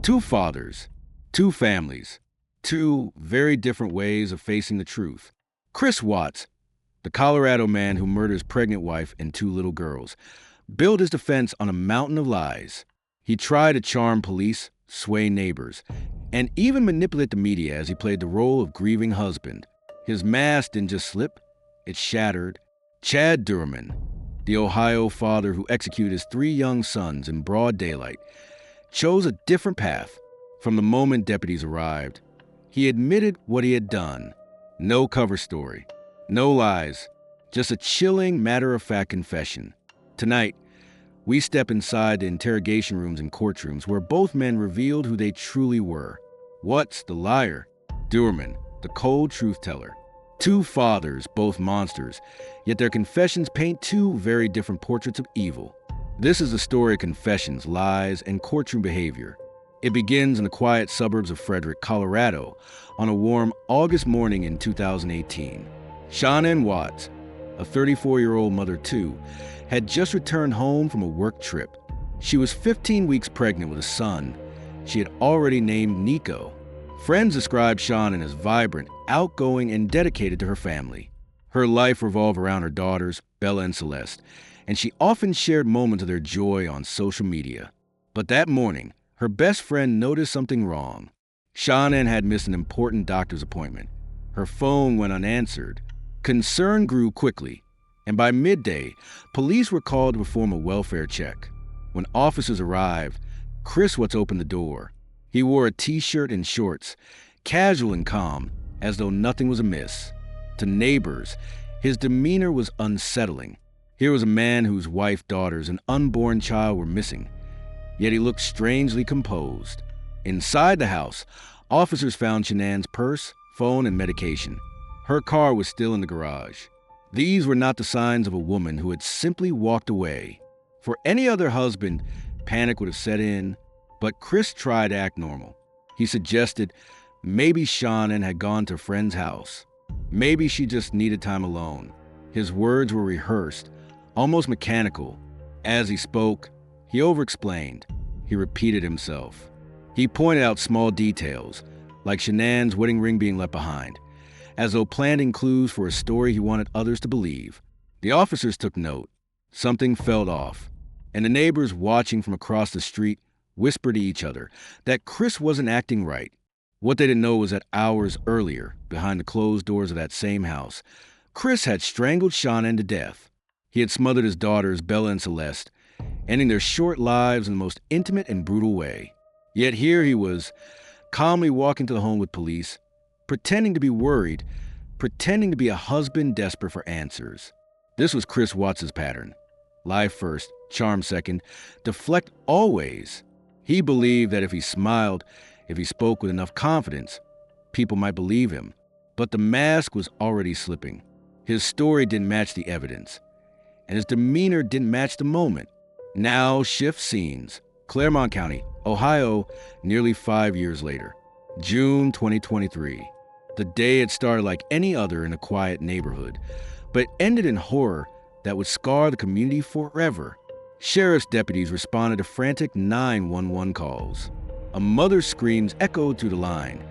Two fathers, two families, two very different ways of facing the truth. Chris Watts, the Colorado man who murdered his pregnant wife and two little girls, built his defense on a mountain of lies. He tried to charm police, sway neighbors, and even manipulate the media as he played the role of grieving husband. His mask didn't just slip, it shattered. Chad Doerman, the Ohio father who executed his three young sons in broad daylight, chose a different path. From the moment deputies arrived, he admitted what he had done. No cover story, no lies, just a chilling, matter-of-fact confession. Tonight, we step inside the interrogation rooms and courtrooms where both men revealed who they truly were. Watts, the liar; Doerman, the cold truth-teller. Two fathers, both monsters, yet their confessions paint two very different portraits of evil. This is the story of confessions, lies, and courtroom behavior. It begins in the quiet suburbs of Frederick, Colorado, on a warm August morning in 2018. Shanann Watts, a 34-year-old mother too, had just returned home from a work trip. She was 15 weeks pregnant with a son she had already named Nico. Friends described Shanann as vibrant, outgoing, and dedicated to her family. Her life revolved around her daughters, Bella and Celeste, and she often shared moments of their joy on social media. But that morning, her best friend noticed something wrong. Shanann had missed an important doctor's appointment. Her phone went unanswered. Concern grew quickly, and by midday, police were called to perform a welfare check. When officers arrived, Chris Watts opened the door. He wore a t-shirt and shorts, casual and calm, as though nothing was amiss. To neighbors, his demeanor was unsettling. Here was a man whose wife, daughters, and unborn child were missing, yet he looked strangely composed. Inside the house, officers found Shanann's purse, phone, and medication. Her car was still in the garage. These were not the signs of a woman who had simply walked away. For any other husband, panic would have set in, but Chris tried to act normal. He suggested maybe Shanann had gone to a friend's house. Maybe she just needed time alone. His words were rehearsed, almost mechanical. As he spoke, he over-explained. He repeated himself. He pointed out small details, like Shanann's wedding ring being left behind, as though planting clues for a story he wanted others to believe. The officers took note. Something felt off, and the neighbors watching from across the street whispered to each other that Chris wasn't acting right. What they didn't know was that hours earlier, behind the closed doors of that same house, Chris had strangled Shanann to death. He had smothered his daughters, Bella and Celeste, ending their short lives in the most intimate and brutal way. Yet here he was, calmly walking to the home with police, pretending to be worried, pretending to be a husband desperate for answers. This was Chris Watts' pattern. Lie first, charm second, deflect always. He believed that if he smiled, if he spoke with enough confidence, people might believe him. But the mask was already slipping. His story didn't match the evidence, and his demeanor didn't match the moment. Now shift scenes. Claremont County, Ohio, nearly 5 years later. June 2023. The day had started like any other in a quiet neighborhood, but ended in horror that would scar the community forever. Sheriff's deputies responded to frantic 911 calls. A mother's screams echoed through the line.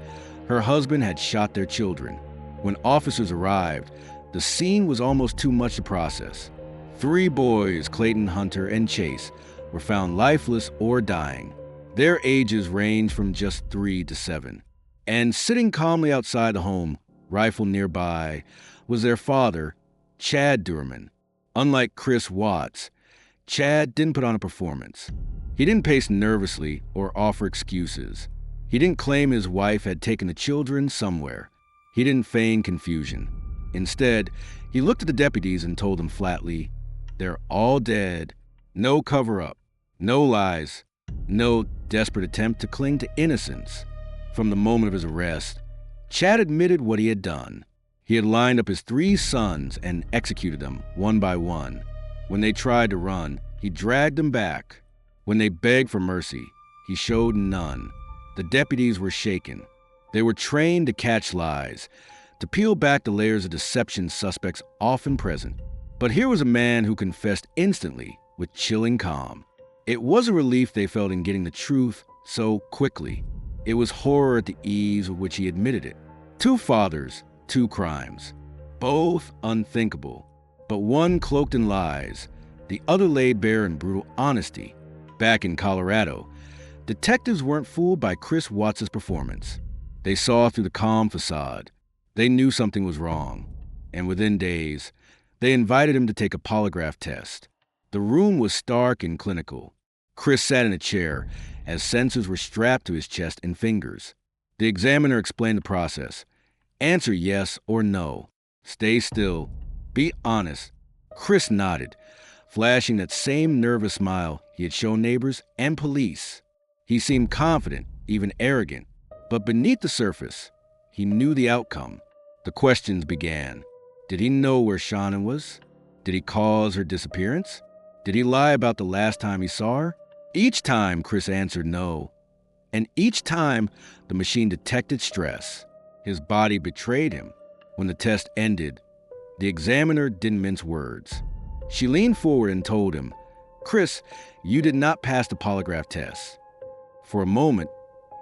Her husband had shot their children. When officers arrived, the scene was almost too much to process. 3 boys, Clayton, Hunter, and Chase, were found lifeless or dying. Their ages ranged from just 3 to 7. And sitting calmly outside the home, rifle nearby, was their father, Chad Doerman. Unlike Chris Watts, Chad didn't put on a performance. He didn't pace nervously or offer excuses. He didn't claim his wife had taken the children somewhere. He didn't feign confusion. Instead, he looked at the deputies and told them flatly, "They're all dead. No cover-up, no lies, no desperate attempt to cling to innocence." From the moment of his arrest, Chad admitted what he had done. He had lined up his 3 sons and executed them one by one. When they tried to run, he dragged them back. When they begged for mercy, he showed none. The deputies were shaken. They were trained to catch lies, to peel back the layers of deception suspects often present. But here was a man who confessed instantly with chilling calm. It was a relief they felt in getting the truth so quickly. It was horror at the ease with which he admitted it. 2 fathers, 2 crimes, both unthinkable, but one cloaked in lies, the other laid bare in brutal honesty. Back in Colorado, detectives weren't fooled by Chris Watts' performance. They saw through the calm facade. They knew something was wrong, and within days, they invited him to take a polygraph test. The room was stark and clinical. Chris sat in a chair as sensors were strapped to his chest and fingers. The examiner explained the process. Answer yes or no. Stay still. Be honest. Chris nodded, flashing that same nervous smile he had shown neighbors and police. He seemed confident, even arrogant. But beneath the surface, he knew the outcome. The questions began. Did he know where Shanann was? Did he cause her disappearance? Did he lie about the last time he saw her? Each time, Chris answered no. And each time, the machine detected stress. His body betrayed him. When the test ended, the examiner didn't mince words. She leaned forward and told him, "Chris, you did not pass the polygraph test." For a moment,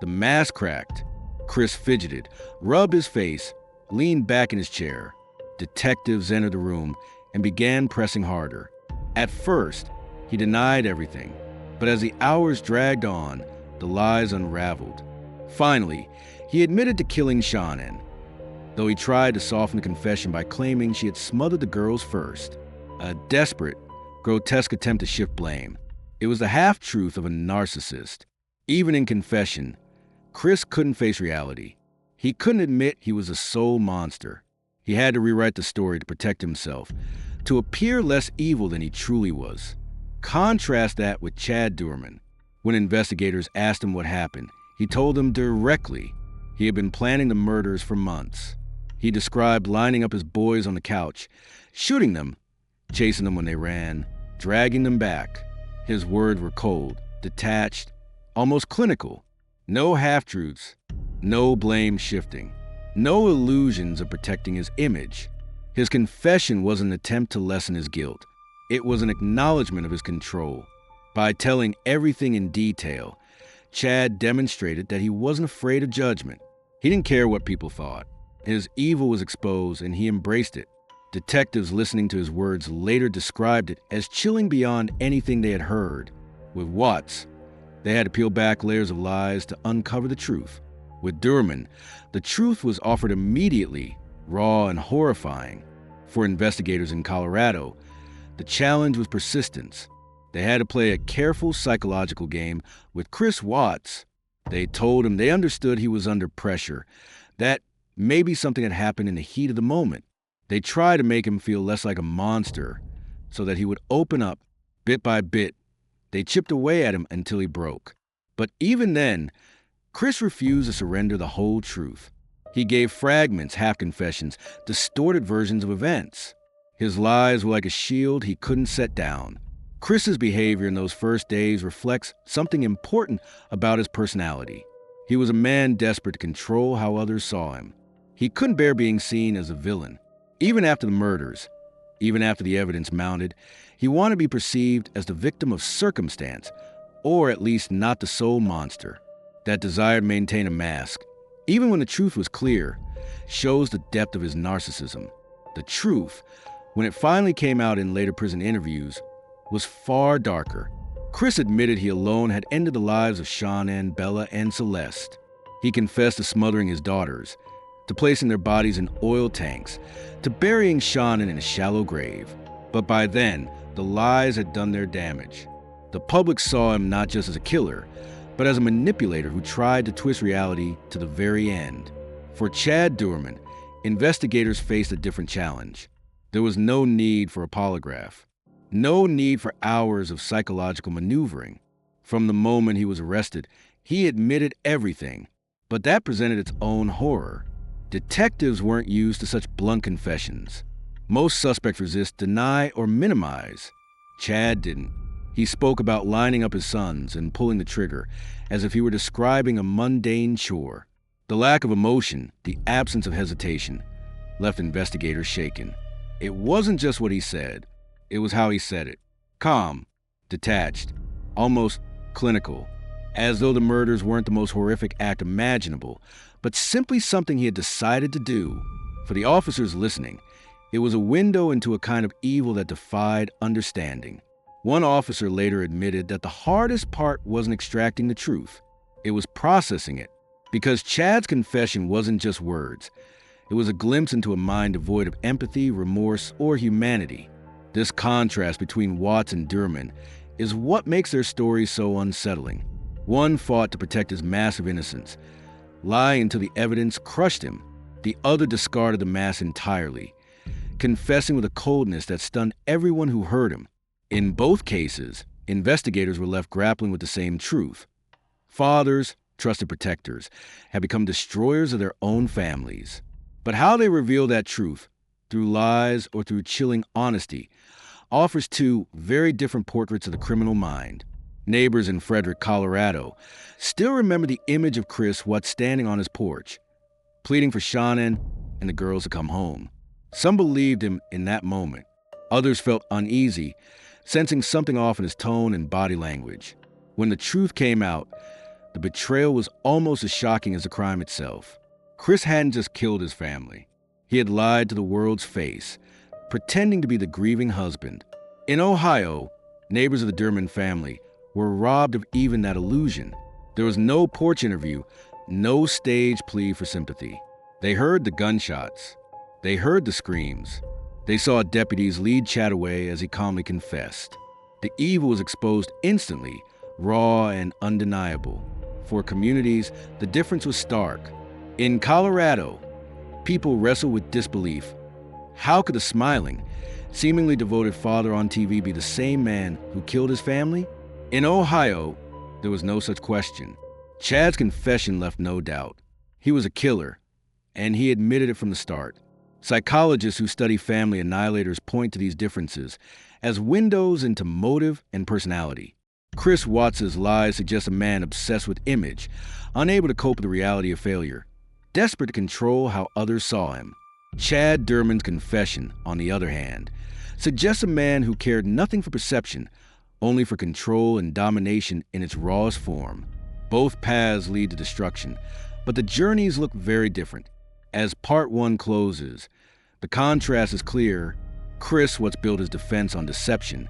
the mask cracked. Chris fidgeted, rubbed his face, leaned back in his chair. Detectives entered the room and began pressing harder. At first, he denied everything, but as the hours dragged on, the lies unraveled. Finally, he admitted to killing Shanann, though he tried to soften the confession by claiming she had smothered the girls first. A desperate, grotesque attempt to shift blame. It was the half-truth of a narcissist. Even in confession, Chris couldn't face reality. He couldn't admit he was a soul monster. He had to rewrite the story to protect himself, to appear less evil than he truly was. Contrast that with Chad Doerman. When investigators asked him what happened, he told them directly he had been planning the murders for months. He described lining up his boys on the couch, shooting them, chasing them when they ran, dragging them back. His words were cold, detached, almost clinical. No half-truths, no blame shifting, no illusions of protecting his image. His confession was an attempt to lessen his guilt. It was an acknowledgement of his control. By telling everything in detail, Chad demonstrated that he wasn't afraid of judgment. He didn't care what people thought. His evil was exposed and he embraced it. Detectives listening to his words later described it as chilling beyond anything they had heard. With Watts, they had to peel back layers of lies to uncover the truth. With Doerman, the truth was offered immediately, raw and horrifying. For investigators in Colorado, the challenge was persistence. They had to play a careful psychological game with Chris Watts. They told him they understood he was under pressure, that maybe something had happened in the heat of the moment. They tried to make him feel less like a monster, so that he would open up, bit by bit. They chipped away at him until he broke. But even then, Chris refused to surrender the whole truth. He gave fragments, half-confessions, distorted versions of events. His lies were like a shield he couldn't set down. Chris's behavior in those first days reflects something important about his personality. He was a man desperate to control how others saw him. He couldn't bear being seen as a villain. Even after the murders, even after the evidence mounted, he wanted to be perceived as the victim of circumstance, or at least not the sole monster. That desire to maintain a mask, even when the truth was clear, shows the depth of his narcissism. The truth, when it finally came out in later prison interviews, was far darker. Chris admitted he alone had ended the lives of Shanann, Bella, and Celeste. He confessed to smothering his daughters, to placing their bodies in oil tanks, to burying Shanann in a shallow grave. But by then, the lies had done their damage. The public saw him not just as a killer, but as a manipulator who tried to twist reality to the very end. For Chad Doerman, investigators faced a different challenge. There was no need for a polygraph. No need for hours of psychological maneuvering. From the moment he was arrested, he admitted everything. But that presented its own horror. Detectives weren't used to such blunt confessions. Most suspects resist, deny, or minimize. Chad didn't. He spoke about lining up his sons and pulling the trigger, as if he were describing a mundane chore. The lack of emotion, the absence of hesitation, left investigators shaken. It wasn't just what he said. It was how he said it. Calm, detached, almost clinical. as though the murders weren't the most horrific act imaginable, but simply something he had decided to do. For the officers listening, it was a window into a kind of evil that defied understanding. One officer later admitted that the hardest part wasn't extracting the truth, it was processing it, because Chad's confession wasn't just words. It was a glimpse into a mind devoid of empathy, remorse, or humanity. This contrast between Watts and Doerman is what makes their stories so unsettling. One fought to protect his massive innocence, lying until the evidence crushed him. The other discarded the mask entirely, confessing with a coldness that stunned everyone who heard him. In both cases, investigators were left grappling with the same truth. Fathers, trusted protectors, had become destroyers of their own families. But how they reveal that truth, through lies or through chilling honesty, offers two very different portraits of the criminal mind. Neighbors in Frederick, Colorado, still remember the image of Chris Watts standing on his porch, pleading for Shanann and the girls to come home. Some believed him in that moment. Others felt uneasy, sensing something off in his tone and body language. When the truth came out, the betrayal was almost as shocking as the crime itself. Chris hadn't just killed his family. He had lied to the world's face, pretending to be the grieving husband. In Ohio, neighbors of the Doerman family were robbed of even that illusion. There was no porch interview, no stage plea for sympathy. They heard the gunshots. They heard the screams. They saw deputies lead Chad away as he calmly confessed. The evil was exposed instantly, raw and undeniable. For communities, the difference was stark. In Colorado, people wrestled with disbelief. How could a smiling, seemingly devoted father on TV be the same man who killed his family? In Ohio, there was no such question. Chad's confession left no doubt. He was a killer, and he admitted it from the start. Psychologists who study family annihilators point to these differences as windows into motive and personality. Chris Watts' lies suggest a man obsessed with image, unable to cope with the reality of failure, desperate to control how others saw him. Chad Doerman's confession, on the other hand, suggests a man who cared nothing for perception, only for control and domination in its rawest form. Both paths lead to destruction, but the journeys look very different. As part one closes, the contrast is clear. Chris Watts built his defense on deception,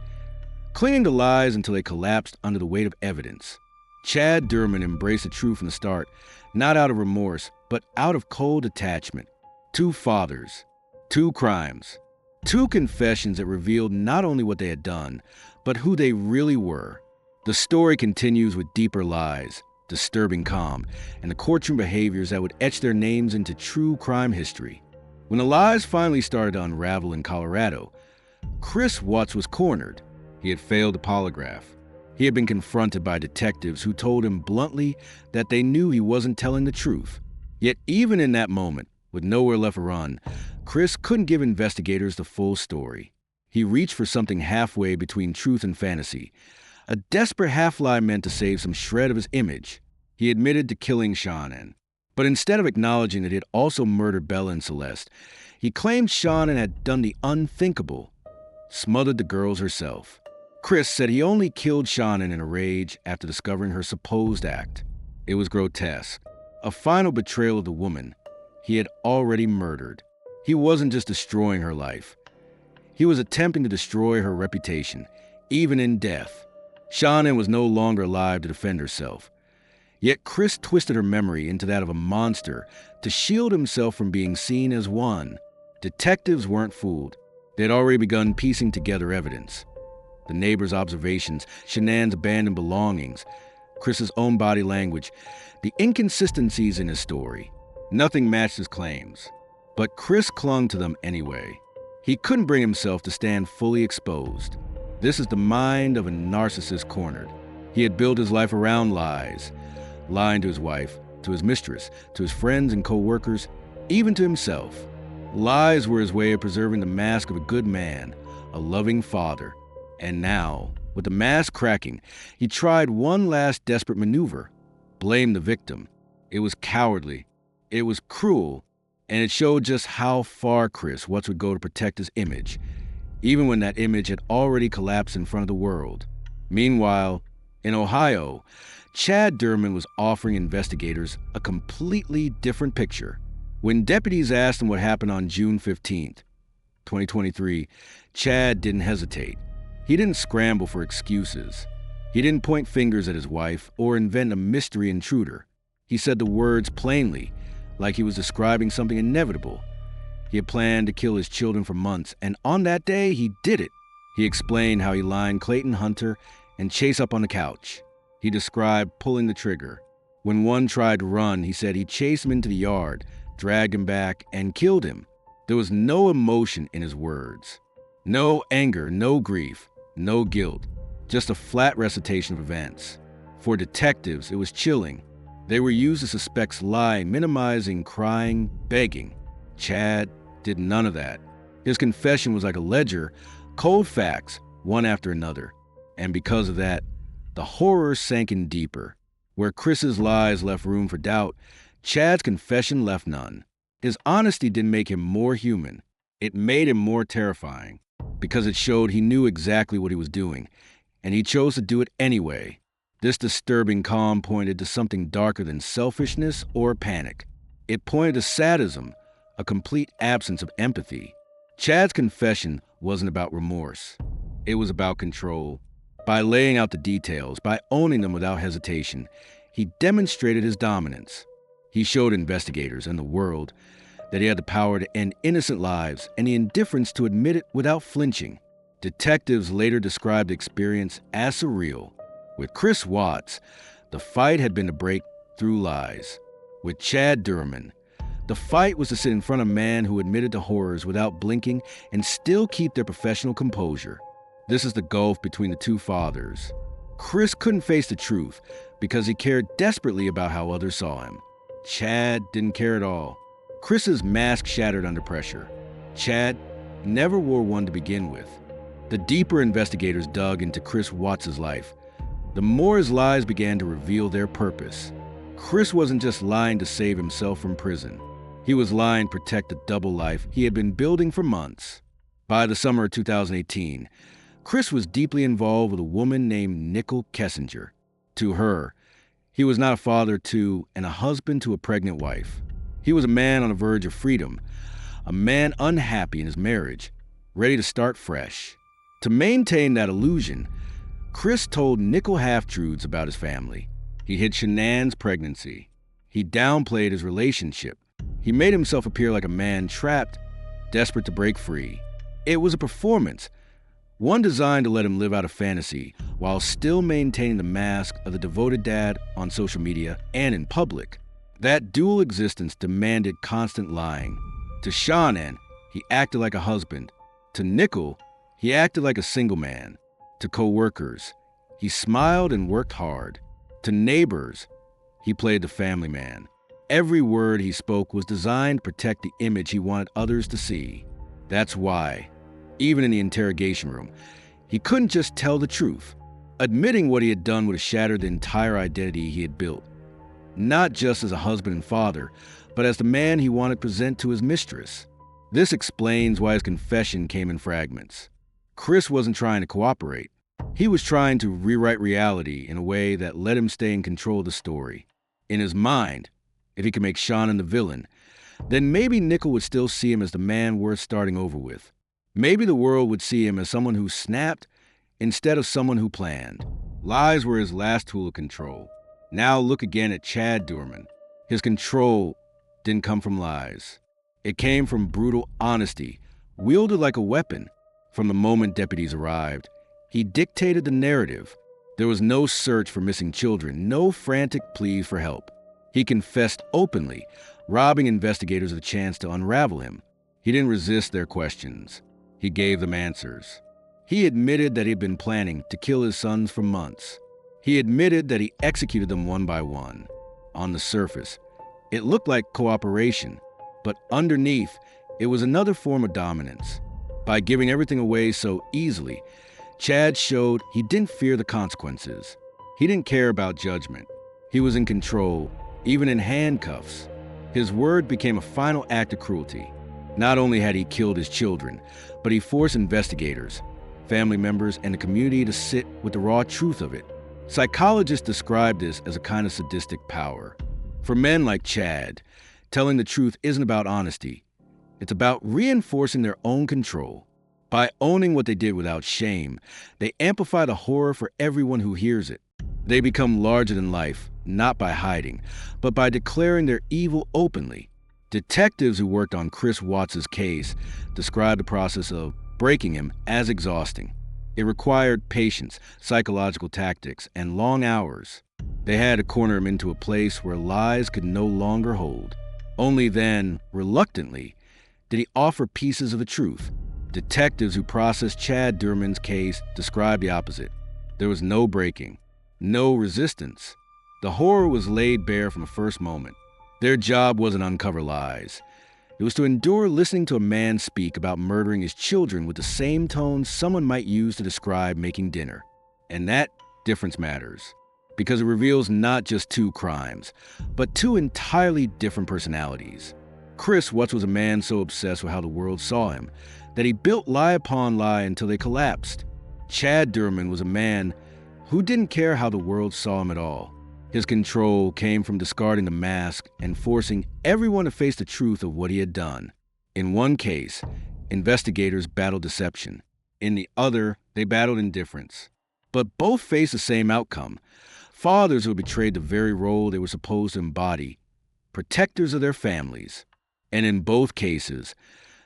clinging to lies until they collapsed under the weight of evidence. Chad Doerman embraced the truth from the start, not out of remorse, but out of cold attachment. Two fathers, two crimes, two confessions that revealed not only what they had done, but who they really were. The story continues with deeper lies, disturbing calm, and the courtroom behaviors that would etch their names into true crime history. When the lies finally started to unravel in Colorado, Chris Watts was cornered. He had failed the polygraph. He had been confronted by detectives who told him bluntly that they knew he wasn't telling the truth. Yet even in that moment, with nowhere left to run, Chris couldn't give investigators the full story. He reached for something halfway between truth and fantasy, a desperate half-lie meant to save some shred of his image. He admitted to killing Shanann, but instead of acknowledging that he had also murdered Bella and Celeste, he claimed Shanann had done the unthinkable, smothered the girls herself. Chris said he only killed Shanann in a rage after discovering her supposed act. It was grotesque, a final betrayal of the woman he had already murdered. He wasn't just destroying her life. He was attempting to destroy her reputation, even in death. Shanann was no longer alive to defend herself. Yet Chris twisted her memory into that of a monster to shield himself from being seen as one. Detectives weren't fooled. They had already begun piecing together evidence. The neighbor's observations, Shanann's abandoned belongings, Chris's own body language, the inconsistencies in his story. Nothing matched his claims, but Chris clung to them anyway. He couldn't bring himself to stand fully exposed. This is the mind of a narcissist cornered. He had built his life around lies, lying to his wife, to his mistress, to his friends and co-workers, even to himself. Lies were his way of preserving the mask of a good man, a loving father. And now, with the mask cracking, he tried one last desperate maneuver: blame the victim. It was cowardly, it was cruel, and it showed just how far Chris Watts would go to protect his image, even when that image had already collapsed in front of the world. Meanwhile, In Ohio, Chad Doerman was offering investigators a completely different picture. When deputies asked him what happened on June 15th, 2023, Chad didn't hesitate. He didn't scramble for excuses. He didn't point fingers at his wife or invent a mystery intruder. He said the words plainly, like he was describing something inevitable. He had planned to kill his children for months, and on that day, he did it. He explained how he lined Clayton Hunter and Chase up on the couch. He described pulling the trigger. When one tried to run, he said he chased him into the yard, dragged him back, and killed him. There was no emotion in his words. No anger, no grief, no guilt. Just a flat recitation of events. For detectives, it was chilling. They were used to suspects lying, minimizing, crying, begging. Chad did none of that. His confession was like a ledger, cold facts, one after another. And because of that, the horror sank in deeper. Where Chris's lies left room for doubt, Chad's confession left none. His honesty didn't make him more human. It made him more terrifying, because it showed he knew exactly what he was doing, and he chose to do it anyway. This disturbing calm pointed to something darker than selfishness or panic. It pointed to sadism, a complete absence of empathy. Chad's confession wasn't about remorse. It was about control. By laying out the details, by owning them without hesitation, he demonstrated his dominance. He showed investigators and the world that he had the power to end innocent lives and the indifference to admit it without flinching. Detectives later described the experience as surreal. With Chris Watts, the fight had been to break through lies. With Chad Doerman, the fight was to sit in front of a man who admitted to horrors without blinking and still keep their professional composure. This is the gulf between the two fathers. Chris couldn't face the truth because he cared desperately about how others saw him. Chad didn't care at all. Chris's mask shattered under pressure. Chad never wore one to begin with. The deeper investigators dug into Chris Watts' life, the more his lies began to reveal their purpose. Chris wasn't just lying to save himself from prison. He was lying to protect the double life he had been building for months. By the summer of 2018, Chris was deeply involved with a woman named Nicole Kessinger. To her, he was not a father to and a husband to a pregnant wife. He was a man on the verge of freedom, a man unhappy in his marriage, ready to start fresh. To maintain that illusion, Chris told Nicole half-truths about his family. He hid Shanann's pregnancy. He downplayed his relationship. He made himself appear like a man trapped, desperate to break free. It was a performance, one designed to let him live out a fantasy while still maintaining the mask of the devoted dad on social media and in public. That dual existence demanded constant lying. To Shanann, he acted like a husband. To Nicole, he acted like a single man. To co-workers, he smiled and worked hard. To neighbors, he played the family man. Every word he spoke was designed to protect the image he wanted others to see. That's why, even in the interrogation room, he couldn't just tell the truth. Admitting what he had done would have shattered the entire identity he had built. Not just as a husband and father, but as the man he wanted to present to his mistress. This explains why his confession came in fragments. Chris wasn't trying to cooperate. He was trying to rewrite reality in a way that let him stay in control of the story. In his mind, if he could make Shanann the villain, then maybe Nicole would still see him as the man worth starting over with. Maybe the world would see him as someone who snapped instead of someone who planned. Lies were his last tool of control. Now look again at Chad Doerman. His control didn't come from lies. It came from brutal honesty, wielded like a weapon. From the moment deputies arrived, he dictated the narrative. There was no search for missing children, no frantic pleas for help. He confessed openly, robbing investigators of a chance to unravel him. He didn't resist their questions. He gave them answers. He admitted that he had been planning to kill his sons for months. He admitted that he executed them one by one. On the surface, it looked like cooperation, but underneath, it was another form of dominance. By giving everything away so easily, Chad showed he didn't fear the consequences. He didn't care about judgment. He was in control, even in handcuffs. His word became a final act of cruelty. Not only had he killed his children, but he forced investigators, family members, and the community to sit with the raw truth of it. Psychologists describe this as a kind of sadistic power. For men like Chad, telling the truth isn't about honesty. It's about reinforcing their own control. By owning what they did without shame, they amplify the horror for everyone who hears it. They become larger than life, not by hiding, but by declaring their evil openly. Detectives who worked on Chris Watts' case described the process of breaking him as exhausting. It required patience, psychological tactics, and long hours. They had to corner him into a place where lies could no longer hold. Only then, reluctantly, did he offer pieces of the truth. Detectives who processed Chad Doerman's case described the opposite. There was no breaking, no resistance. The horror was laid bare from the first moment. Their job wasn't to uncover lies. It was to endure listening to a man speak about murdering his children with the same tone someone might use to describe making dinner. And that difference matters, because it reveals not just two crimes, but two entirely different personalities. Chris Watts was a man so obsessed with how the world saw him that he built lie upon lie until they collapsed. Chad Doerman was a man who didn't care how the world saw him at all. His control came from discarding the mask and forcing everyone to face the truth of what he had done. In one case, investigators battled deception. In the other, they battled indifference. But both faced the same outcome: fathers who betrayed the very role they were supposed to embody, protectors of their families. And in both cases,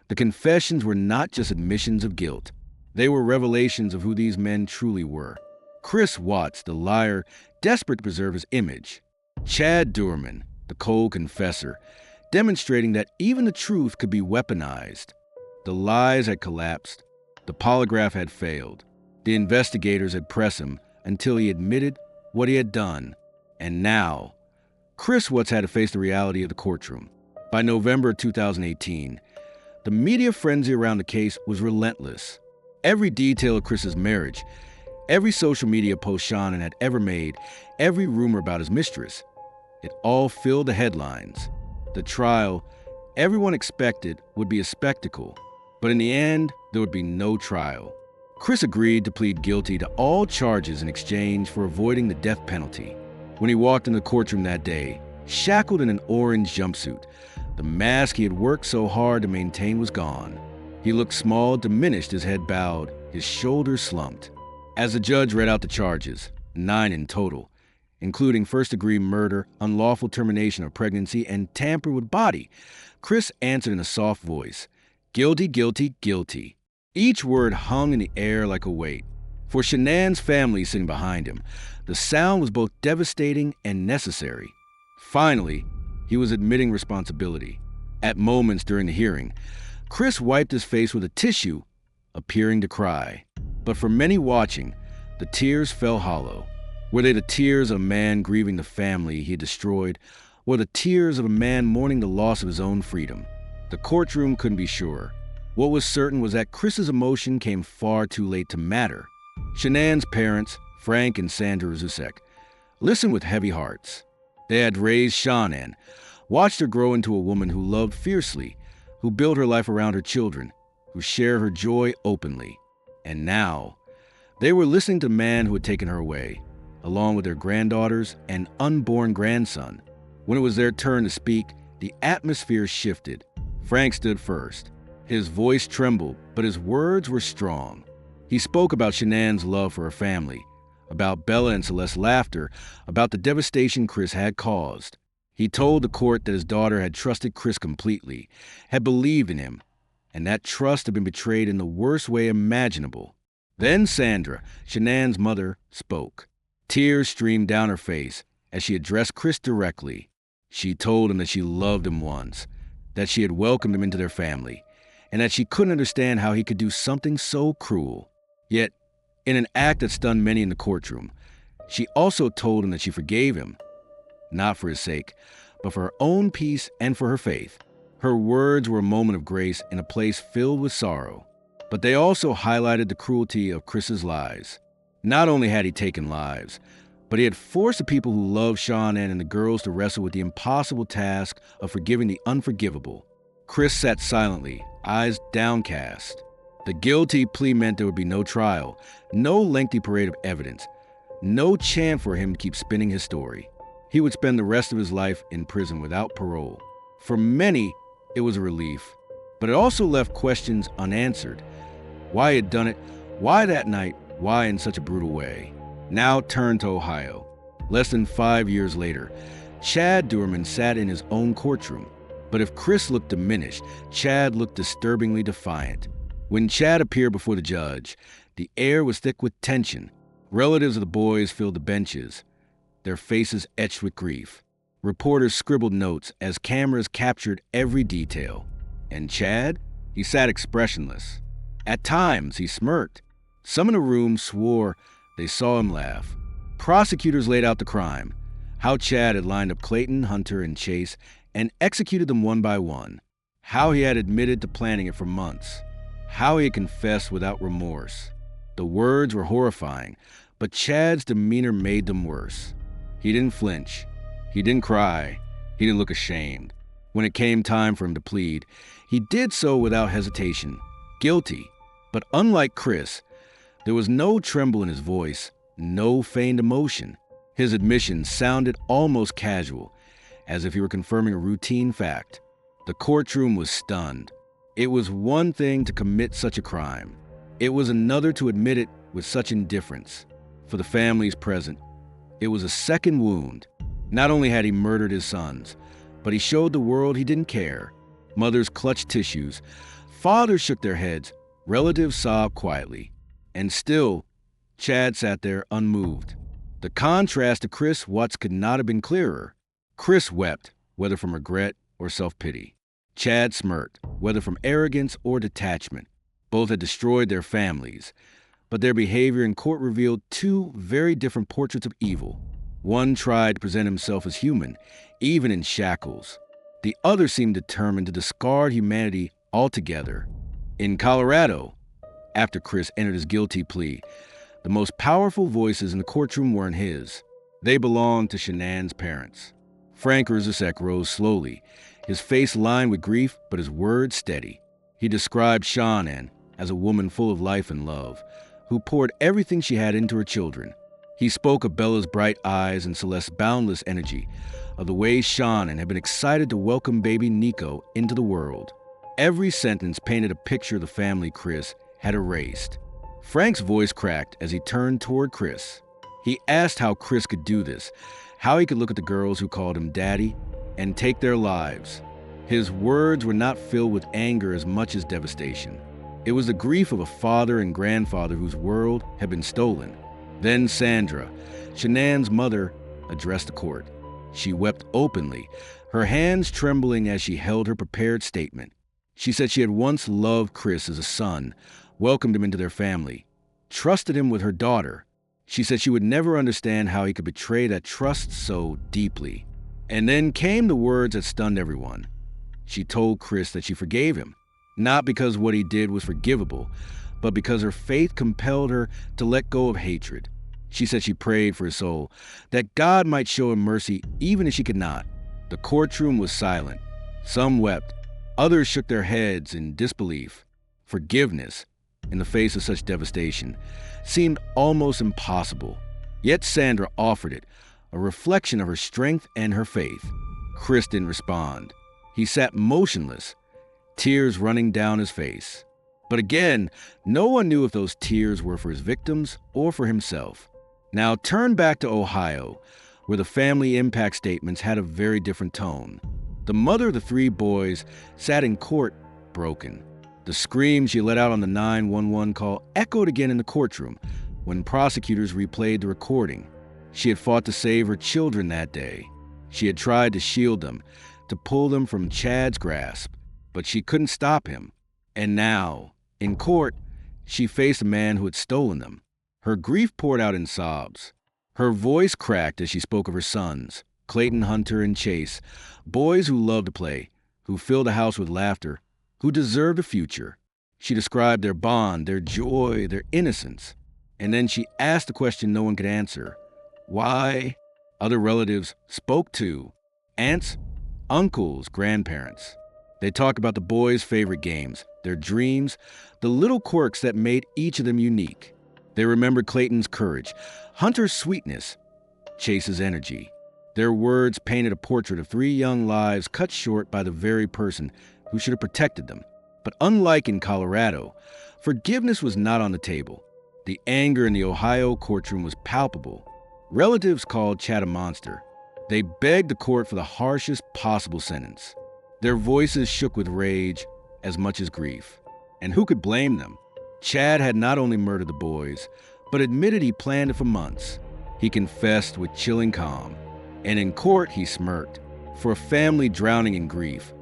the confessions were not just admissions of guilt. They were revelations of who these men truly were. Chris Watts, the liar, desperate to preserve his image. Chad Doerman, the cold confessor, demonstrating that even the truth could be weaponized. The lies had collapsed. The polygraph had failed. The investigators had pressed him until he admitted what he had done. And now, Chris Watts had to face the reality of the courtroom. By November 2018, the media frenzy around the case was relentless. Every detail of Chris's marriage, every social media post Shanann had ever made, every rumor about his mistress, it all filled the headlines. The trial, everyone expected, would be a spectacle. But in the end, there would be no trial. Chris agreed to plead guilty to all charges in exchange for avoiding the death penalty. When he walked into the courtroom that day, shackled in an orange jumpsuit, the mask he had worked so hard to maintain was gone. He looked small, diminished, his head bowed, his shoulders slumped. As the judge read out the charges, 9 in total, including first-degree murder, unlawful termination of pregnancy, and tamper with body, Chris answered in a soft voice, "Guilty, guilty, guilty." Each word hung in the air like a weight. For Shanann's family sitting behind him, the sound was both devastating and necessary. Finally, he was admitting responsibility. At moments during the hearing, Chris wiped his face with a tissue, appearing to cry. But for many watching, the tears fell hollow. Were they the tears of a man grieving the family he had destroyed, or the tears of a man mourning the loss of his own freedom? The courtroom couldn't be sure. What was certain was that Chris's emotion came far too late to matter. Shanann's parents, Frank and Sandra Zusek, listened with heavy hearts. They had raised Shanann, watched her grow into a woman who loved fiercely, who built her life around her children, who shared her joy openly. And now, they were listening to the man who had taken her away, along with their granddaughters and unborn grandson. When it was their turn to speak, the atmosphere shifted. Frank stood first. His voice trembled, but his words were strong. He spoke about Shanann's love for her family, about Bella and Celeste's laughter, about the devastation Chris had caused. He told the court that his daughter had trusted Chris completely, had believed in him, and that trust had been betrayed in the worst way imaginable. Then Sandra, Shanann's mother, spoke. Tears streamed down her face as she addressed Chris directly. She told him that she loved him once, that she had welcomed him into their family, and that she couldn't understand how he could do something so cruel. Yet, in an act that stunned many in the courtroom, she also told him that she forgave him, not for his sake, but for her own peace and for her faith. Her words were a moment of grace in a place filled with sorrow, but they also highlighted the cruelty of Chris's lies. Not only had he taken lives, but he had forced the people who loved Shanann and the girls to wrestle with the impossible task of forgiving the unforgivable. Chris sat silently, eyes downcast. The guilty plea meant there would be no trial, no lengthy parade of evidence, No chance for him to keep spinning his story. He would spend the rest of his life in prison without parole. For many, it was a relief, but it also left questions unanswered. Why he had done it, why that night, why in such a brutal way. Now turn to Ohio. Less than 5 years later, Chad Doerman sat in his own courtroom. But if Chris looked diminished, Chad looked disturbingly defiant. When Chad appeared before the judge, the air was thick with tension. Relatives of the boys filled the benches, their faces etched with grief. Reporters scribbled notes as cameras captured every detail. And Chad? He sat expressionless. At times, he smirked. Some in the room swore they saw him laugh. Prosecutors laid out the crime, how Chad had lined up Clayton, Hunter, and Chase and executed them one by one, how he had admitted to planning it for months, how he had confessed without remorse. The words were horrifying, but Chad's demeanor made them worse. He didn't flinch. He didn't cry. He didn't look ashamed. When it came time for him to plead, he did so without hesitation. Guilty. But unlike Chris, there was no tremble in his voice, no feigned emotion. His admission sounded almost casual, as if he were confirming a routine fact. The courtroom was stunned. It was one thing to commit such a crime. It was another to admit it with such indifference. For the families present, it was a second wound. Not only had he murdered his sons, but he showed the world he didn't care. Mothers clutched tissues. Fathers shook their heads. Relatives sobbed quietly. And still, Chad sat there unmoved. The contrast to Chris Watts could not have been clearer. Chris wept, whether from regret or self-pity. Chad smirked, whether from arrogance or detachment. Both had destroyed their families, but their behavior in court revealed two very different portraits of evil. One tried to present himself as human, even in shackles. The other seemed determined to discard humanity altogether. In Colorado, after Chris entered his guilty plea, the most powerful voices in the courtroom weren't his. They belonged to Shanann's parents. Frank Rzusek rose slowly, his face lined with grief, but his words steady. He described Shanann as a woman full of life and love, who poured everything she had into her children. He spoke of Bella's bright eyes and Celeste's boundless energy, of the way Shanann had been excited to welcome baby Nico into the world. Every sentence painted a picture of the family Chris had erased. Frank's voice cracked as he turned toward Chris. He asked how Chris could do this, how he could look at the girls who called him daddy and take their lives. His words were not filled with anger as much as devastation. It was the grief of a father and grandfather whose world had been stolen. Then Sandra, Shanann's mother, addressed the court. She wept openly, her hands trembling as she held her prepared statement. She said she had once loved Chris as a son, welcomed him into their family, trusted him with her daughter. She said she would never understand how he could betray that trust so deeply. And then came the words that stunned everyone. She told Chris that she forgave him, not because what he did was forgivable, but because her faith compelled her to let go of hatred. She said she prayed for his soul, that God might show him mercy even if she could not. The courtroom was silent. Some wept. Others shook their heads in disbelief. Forgiveness, in the face of such devastation, seemed almost impossible. Yet Sandra offered it, a reflection of her strength and her faith. Chris didn't respond. He sat motionless, tears running down his face. But again, no one knew if those tears were for his victims or for himself. Now turn back to Ohio, where the family impact statements had a very different tone. The mother of the three boys sat in court, broken. The screams she let out on the 911 call echoed again in the courtroom when prosecutors replayed the recording. She had fought to save her children that day. She had tried to shield them, to pull them from Chad's grasp, but she couldn't stop him. And now, in court, she faced a man who had stolen them. Her grief poured out in sobs. Her voice cracked as she spoke of her sons, Clayton, Hunter, and Chase, boys who loved to play, who filled the house with laughter, who deserved a future. She described their bond, their joy, their innocence. And then she asked the question no one could answer. Why? Other relatives spoke too. Aunts, uncles, grandparents. They talked about the boys' favorite games, their dreams, the little quirks that made each of them unique. They remembered Clayton's courage, Hunter's sweetness, Chase's energy. Their words painted a portrait of 3 young lives cut short by the very person who should have protected them. But unlike in Colorado, forgiveness was not on the table. The anger in the Ohio courtroom was palpable. Relatives called Chad a monster. They begged the court for the harshest possible sentence. Their voices shook with rage as much as grief. And who could blame them? Chad had not only murdered the boys, but admitted he planned it for months. He confessed with chilling calm. And in court, he smirked. For a family drowning in grief,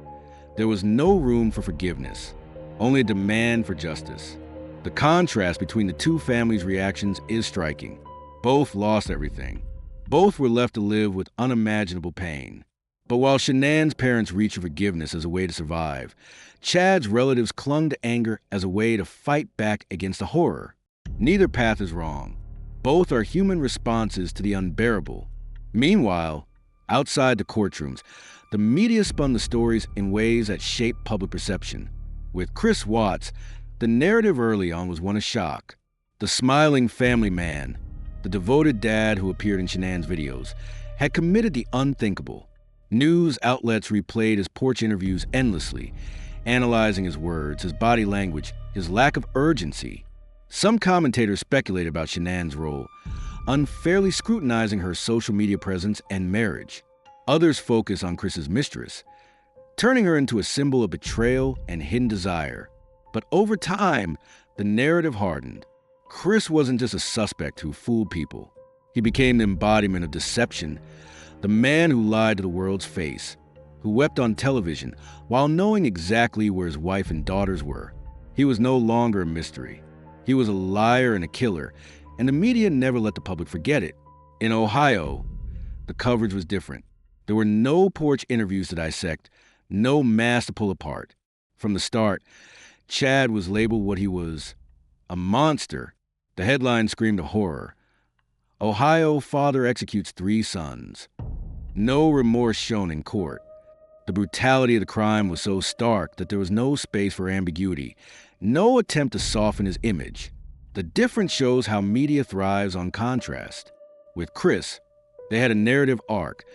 there was no room for forgiveness, only a demand for justice. The contrast between the 2 families' reactions is striking. Both lost everything. Both were left to live with unimaginable pain. But while Shanann's parents reached for forgiveness as a way to survive, Chad's relatives clung to anger as a way to fight back against the horror. Neither path is wrong. Both are human responses to the unbearable. Meanwhile, outside the courtrooms, the media spun the stories in ways that shaped public perception. With Chris Watts, the narrative early on was one of shock. The smiling family man, the devoted dad who appeared in Shanann's videos, had committed the unthinkable. News outlets replayed his porch interviews endlessly, analyzing his words, his body language, his lack of urgency. Some commentators speculated about Shanann's role, unfairly scrutinizing her social media presence and marriage. Others focus on Chris's mistress, turning her into a symbol of betrayal and hidden desire. But over time, the narrative hardened. Chris wasn't just a suspect who fooled people. He became the embodiment of deception, the man who lied to the world's face, who wept on television while knowing exactly where his wife and daughters were. He was no longer a mystery. He was a liar and a killer, and the media never let the public forget it. In Ohio, the coverage was different. There were no porch interviews to dissect, no mask to pull apart. From the start, Chad was labeled what he was, a monster. The headline screamed of horror. Ohio father executes 3 sons. No remorse shown in court. The brutality of the crime was so stark that there was no space for ambiguity, no attempt to soften his image. The difference shows how media thrives on contrast. With Chris, they had a narrative arc,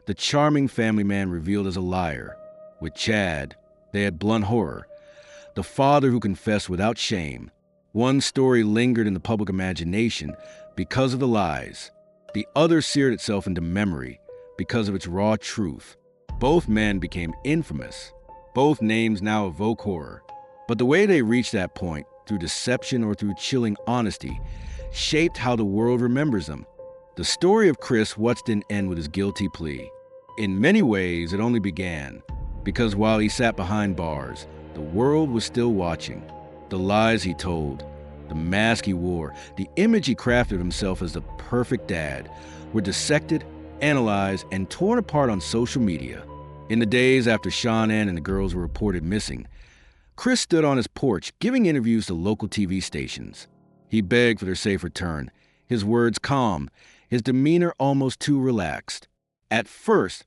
the charming family man revealed as a liar. With Chad, they had blunt horror, the father who confessed without shame. One story lingered in the public imagination because of the lies. The other seared itself into memory because of its raw truth. Both men became infamous. Both names now evoke horror. But the way they reached that point, through deception or through chilling honesty, shaped how the world remembers them. The story of Chris Watts didn't end with his guilty plea. In many ways, it only began because while he sat behind bars, the world was still watching. The lies he told, the mask he wore, the image he crafted of himself as the perfect dad were dissected, analyzed, and torn apart on social media. In the days after Shanann and the girls were reported missing, Chris stood on his porch giving interviews to local TV stations. He begged for their safe return, his words calm, his demeanor almost too relaxed. At first,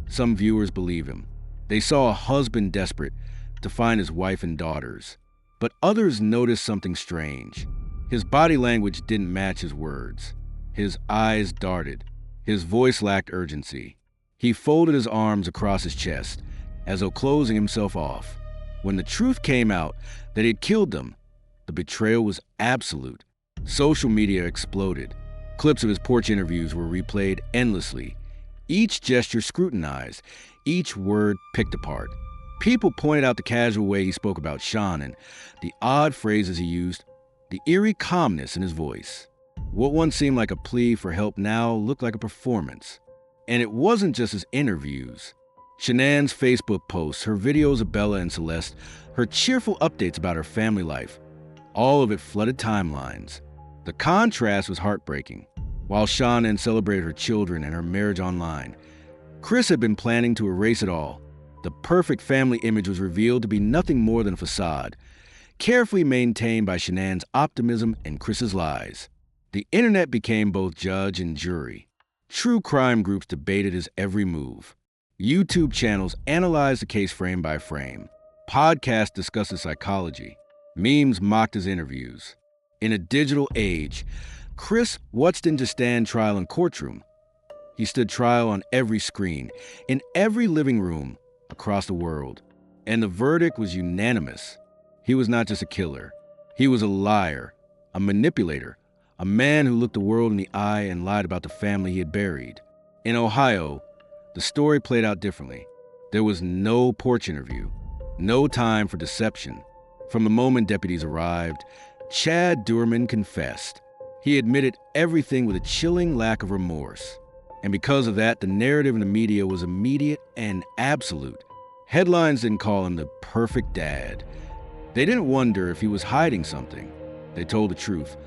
some viewers believed him. They saw a husband desperate to find his wife and daughters. But others noticed something strange. His body language didn't match his words. His eyes darted. His voice lacked urgency. He folded his arms across his chest, as though closing himself off. When the truth came out that he'd killed them, the betrayal was absolute. Social media exploded. Clips of his porch interviews were replayed endlessly. Each gesture scrutinized, each word picked apart. People pointed out the casual way he spoke about Shanann, the odd phrases he used, the eerie calmness in his voice. What once seemed like a plea for help now looked like a performance. And it wasn't just his interviews. Shanann's Facebook posts, her videos of Bella and Celeste, her cheerful updates about her family life, all of it flooded timelines. The contrast was heartbreaking. While Shanann celebrated her children and her marriage online, Chris had been planning to erase it all. The perfect family image was revealed to be nothing more than a facade, carefully maintained by Shanann's optimism and Chris's lies. The internet became both judge and jury. True crime groups debated his every move. YouTube channels analyzed the case frame by frame. Podcasts discussed his psychology. Memes mocked his interviews. In a digital age, Chris Watts didn't just stand trial in Courtroom. He stood trial on every screen, in every living room across the world. And the verdict was unanimous. He was not just a killer. He was a liar, a manipulator, a man who looked the world in the eye and lied about the family he had buried. In Ohio, the story played out differently. There was no porch interview, no time for deception. From the moment deputies arrived, Chad Doerman confessed. He admitted everything with a chilling lack of remorse. And because of that, the narrative in the media was immediate and absolute. Headlines didn't call him the perfect dad. They didn't wonder if he was hiding something. They told the truth.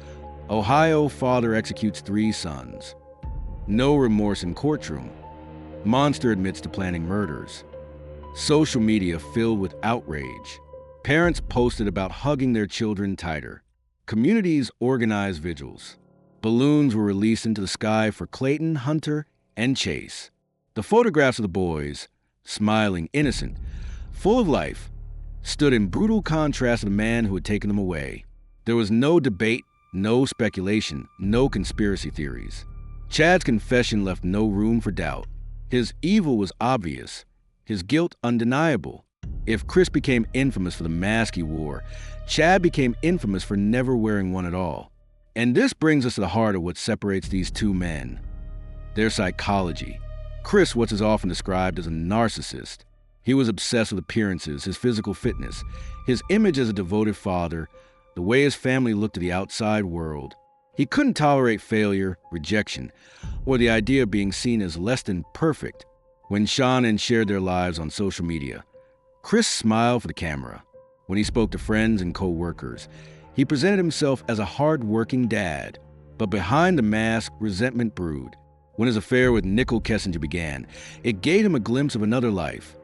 Ohio father executes 3 sons. No remorse in Courtroom. Monster admits to planning murders. Social media filled with outrage. Parents posted about hugging their children tighter. Communities organized vigils. Balloons were released into the sky for Clayton, Hunter, and Chase. The photographs of the boys, smiling, innocent, full of life, stood in brutal contrast to the man who had taken them away. There was no debate, no speculation, no conspiracy theories. Chad's confession left no room for doubt. His evil was obvious, his guilt undeniable. If Chris became infamous for the mask he wore, Chad became infamous for never wearing one at all. And this brings us to the heart of what separates these two men: their psychology. Chris, what is often described as a narcissist. He was obsessed with appearances, his physical fitness, his image as a devoted father, the way his family looked to the outside world. He couldn't tolerate failure, rejection, or the idea of being seen as less than perfect. When Shanann shared their lives on social media, Chris smiled for the camera. When he spoke to friends and co-workers, he presented himself as a hard-working dad. But behind the mask, resentment brewed. When his affair with Nicole Kessinger began, it gave him a glimpse of another life,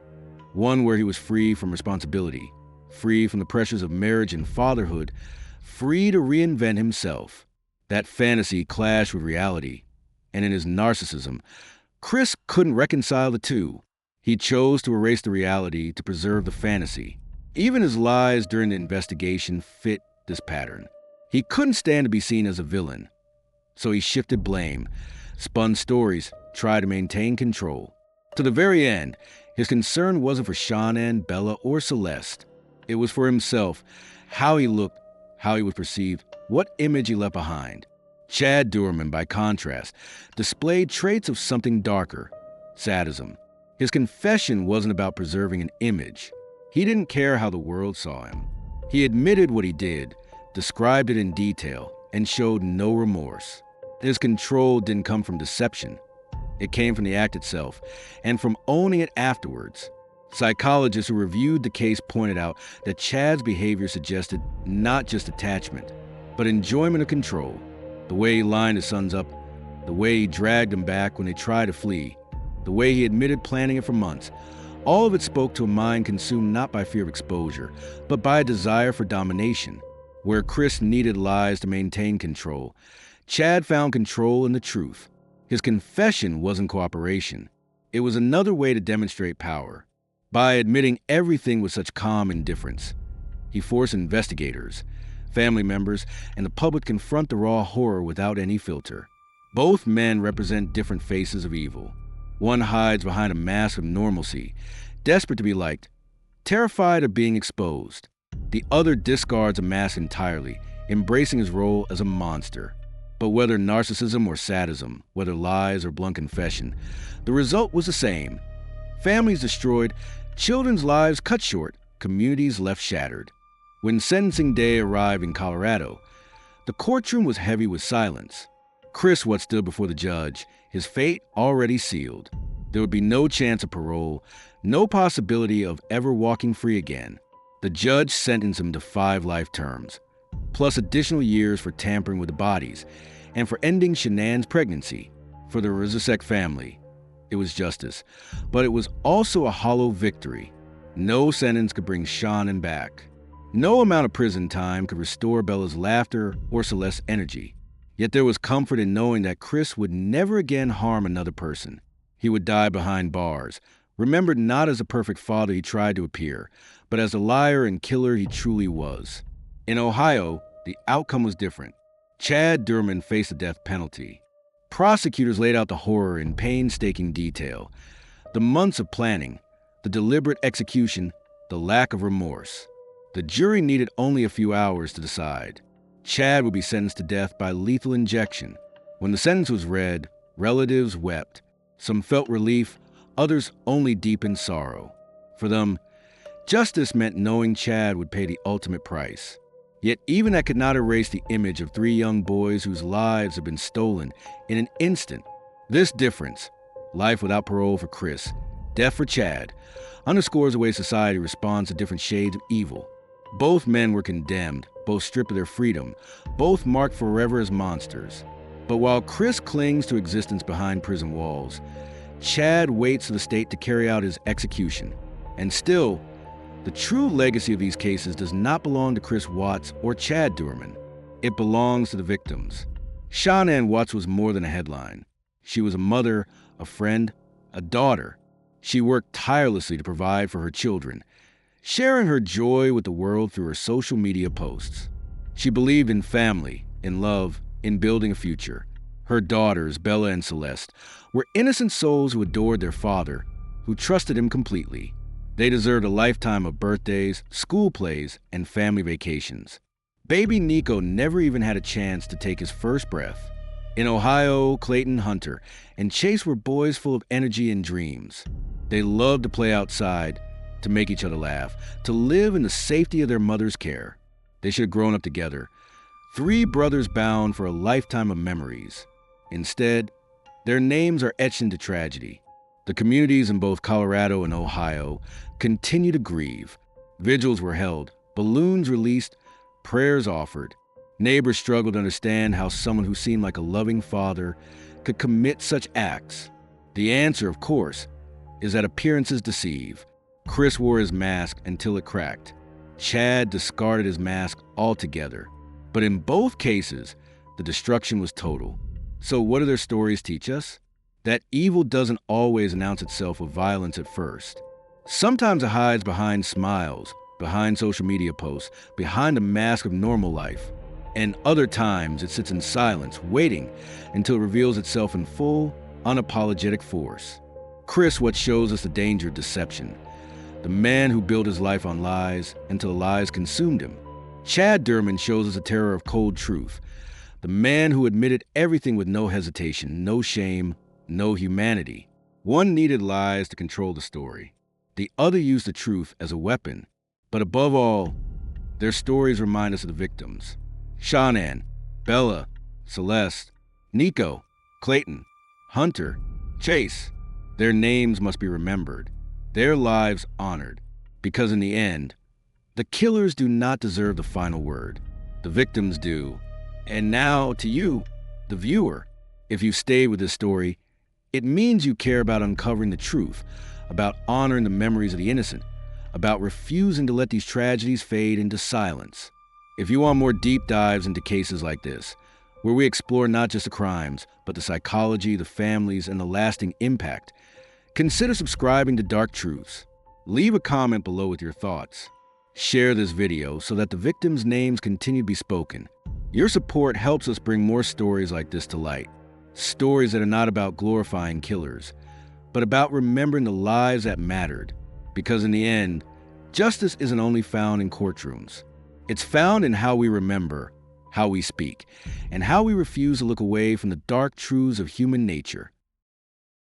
one where he was free from responsibility, free from the pressures of marriage and fatherhood, free to reinvent himself. That fantasy clashed with reality, and in his narcissism, Chris couldn't reconcile the two. He chose to erase the reality to preserve the fantasy. Even his lies during the investigation fit this pattern. He couldn't stand to be seen as a villain, so he shifted blame, spun stories, tried to maintain control. To the very end, his concern wasn't for Shanann, Bella, or Celeste. It was for himself, how he looked, how he was perceived, what image he left behind. Chad Doerman, by contrast, displayed traits of something darker: sadism. His confession wasn't about preserving an image. He didn't care how the world saw him. He admitted what he did, described it in detail, and showed no remorse. His control didn't come from deception. It came from the act itself, and from owning it afterwards. Psychologists who reviewed the case pointed out that Chad's behavior suggested not just attachment, but enjoyment of control. The way he lined his sons up, the way he dragged them back when they tried to flee, the way he admitted planning it for months, all of it spoke to a mind consumed not by fear of exposure, but by a desire for domination. Where Chris needed lies to maintain control, Chad found control in the truth. His confession wasn't cooperation. It was another way to demonstrate power. By admitting everything with such calm indifference, he forced investigators, family members, and the public to confront the raw horror without any filter. Both men represent different faces of evil. One hides behind a mask of normalcy, desperate to be liked, terrified of being exposed. The other discards a mask entirely, embracing his role as a monster. But whether narcissism or sadism, whether lies or blunt confession, the result was the same. Families destroyed, children's lives cut short, communities left shattered. When sentencing day arrived in Colorado, the courtroom was heavy with silence. Chris Watts stood before the judge, his fate already sealed. There would be no chance of parole, no possibility of ever walking free again. The judge sentenced him to 5 life terms, plus additional years for tampering with the bodies, and for ending Shanann's pregnancy. For the Rizasek family, it was justice, but it was also a hollow victory. No sentence could bring Shanann back. No amount of prison time could restore Bella's laughter or Celeste's energy. Yet there was comfort in knowing that Chris would never again harm another person. He would die behind bars, remembered not as the perfect father he tried to appear, but as the liar and killer he truly was. In Ohio, the outcome was different. Chad Doerman faced the death penalty. Prosecutors laid out the horror in painstaking detail. The months of planning, the deliberate execution, the lack of remorse. The jury needed only a few hours to decide. Chad would be sentenced to death by lethal injection. When the sentence was read, relatives wept. Some felt relief, others only deepened sorrow. For them, justice meant knowing Chad would pay the ultimate price. Yet even that could not erase the image of 3 young boys whose lives had been stolen in an instant. This difference, life without parole for Chris, death for Chad, underscores the way society responds to different shades of evil. Both men were condemned, both stripped of their freedom, both marked forever as monsters. But while Chris clings to existence behind prison walls, Chad waits for the state to carry out his execution. And still, the true legacy of these cases does not belong to Chris Watts or Chad Doerman. It belongs to the victims. Shanann Watts was more than a headline. She was a mother, a friend, a daughter. She worked tirelessly to provide for her children, sharing her joy with the world through her social media posts. She believed in family, in love, in building a future. Her daughters, Bella and Celeste, were innocent souls who adored their father, who trusted him completely. They deserved a lifetime of birthdays, school plays, and family vacations. Baby Nico never even had a chance to take his first breath. In Ohio, Clayton, Hunter, and Chase were boys full of energy and dreams. They loved to play outside, to make each other laugh, to live in the safety of their mother's care. They should have grown up together, 3 brothers bound for a lifetime of memories. Instead, their names are etched into tragedy. The communities in both Colorado and Ohio continue to grieve. Vigils were held, balloons released, prayers offered. Neighbors struggled to understand how someone who seemed like a loving father could commit such acts. The answer, of course, is that appearances deceive. Chris wore his mask until it cracked. Chad discarded his mask altogether. But in both cases, the destruction was total. So what do their stories teach us? That evil doesn't always announce itself with violence at first. Sometimes it hides behind smiles, behind social media posts, behind a mask of normal life. And other times it sits in silence, waiting until it reveals itself in full, unapologetic force. Chris what shows us the danger of deception. The man who built his life on lies until the lies consumed him. Chad Doerman shows us the terror of cold truth. The man who admitted everything with no hesitation, no shame, no humanity. One needed lies to control the story. The other used the truth as a weapon. But above all, their stories remind us of the victims. Shanann, Bella, Celeste, Nico, Clayton, Hunter, Chase. Their names must be remembered, their lives honored, because in the end, the killers do not deserve the final word. The victims do. And now, to you, the viewer, if you stay with this story, it means you care about uncovering the truth, about honoring the memories of the innocent, about refusing to let these tragedies fade into silence. If you want more deep dives into cases like this, where we explore not just the crimes, but the psychology, the families, and the lasting impact, consider subscribing to Dark Truths. Leave a comment below with your thoughts. Share this video so that the victims' names continue to be spoken. Your support helps us bring more stories like this to light. Stories that are not about glorifying killers, but about remembering the lives that mattered. Because in the end, justice isn't only found in courtrooms. It's found in how we remember, how we speak, and how we refuse to look away from the dark truths of human nature.